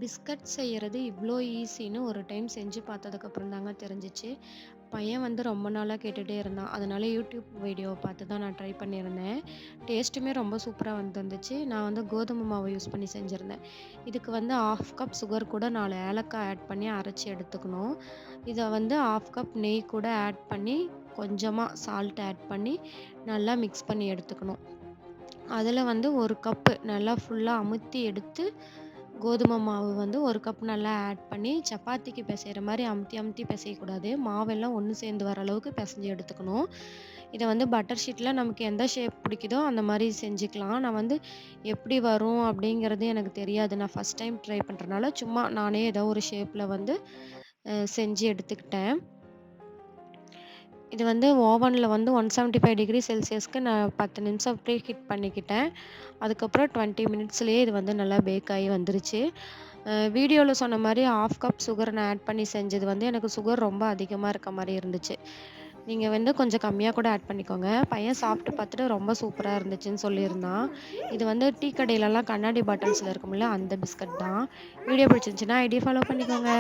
Biscuit செய்யறது இவ்ளோ ஈஸின்னு ஒரு டைம் செஞ்சு பார்த்ததுக்கப்புறம் தாங்க தெரிஞ்சுச்சு. பையன் வந்து ரொம்ப நாளா கேட்டுட்டே இருந்தான். அதனால யூடியூப் வீடியோவ பார்த்து தான் நான் ட்ரை பண்ணியிருந்தேன். டேஸ்ட்டுமே ரொம்ப சூப்பரா வந்துருந்துச்சு. நான் வந்து கோதுமை மாவு யூஸ் பண்ணி செஞ்சிருந்தேன். இதுக்கு வந்து 1/2 கப் சுகர் கூட 4 ஏலக்காய் ஆட் பண்ணி அரைச்சு எடுத்துக்கணும். இத வந்து 1/2 கப் நெய் கூட ஆட் பண்ணி, கொஞ்சமா சால்ட் ஆட் பண்ணி நல்லா மிக்ஸ் பண்ணி எடுத்துக்கணும். அதில வந்து 1 கப்பு நல்லா ஃபுல்லா அமுத்தி எடுத்து கோதுமை மாவு வந்து 1 கப் நல்லா ஆட் பண்ணி, சப்பாத்திக்கு பெசையிற மாரி அமுத்தி அமுத்தி பெசையக்கூடாது. மாவெல்லாம் ஒண்ணு சேர்ந்து வர அளவுக்கு பெசஞ்சு எடுத்துக்கணும். இத வந்து பட்டர் ஷீட்ல நமக்கு எந்த ஷேப் பிடிக்குதோ அந்த மாரி செஞ்சுக்கலாம். நான் வந்து எப்படி வரும் அப்படிங்கிறது எனக்கு தெரியாது. நான் ஃபர்ஸ்ட் டைம் ட்ரை பண்றனால, சும்மா நானே ஏதோ ஒரு ஷேப்ல வந்து செஞ்சு எடுத்துக்கிட்டேன். இது வந்து ஓவன்ல வந்து 175 டிகிரி செல்சியஸ்க்கு நான் 10 நிமிஷம் ப்ரீ ஹீட் பண்ணிக்கிட்டேன். அதுக்கப்புறம் 20 மினிட்ஸ்லயே இது வந்து நல்லா பேக் ஆகி வந்துருச்சு. வீடியோல சொன்ன மாரி 1/2 கப் சுகர் நான் ஆட் பண்ணி செஞ்சது வந்து எனக்கு சுகர் ரொம்ப அதிகமா இருக்க மாரி இருந்துச்சு. நீங்க வந்து கொஞ்சம் கம்மியா கூட ஆட் பண்ணிக்கோங்க. பையன் சாப்பிட்டு பார்த்துட்டு ரொம்ப சூப்பரா இருந்துச்சுன்னு சொல்லியிருந்தான். இது வந்து டீ கடையிலலாம் கண்ணாடி பாட்டில்ஸ்ல இருக்கும்ல, அந்த பிஸ்கட் தான். வீடியோ பிடிச்சிருந்துச்சுன்னா ஐடிய ஃபாலோ பண்ணிக்கோங்க.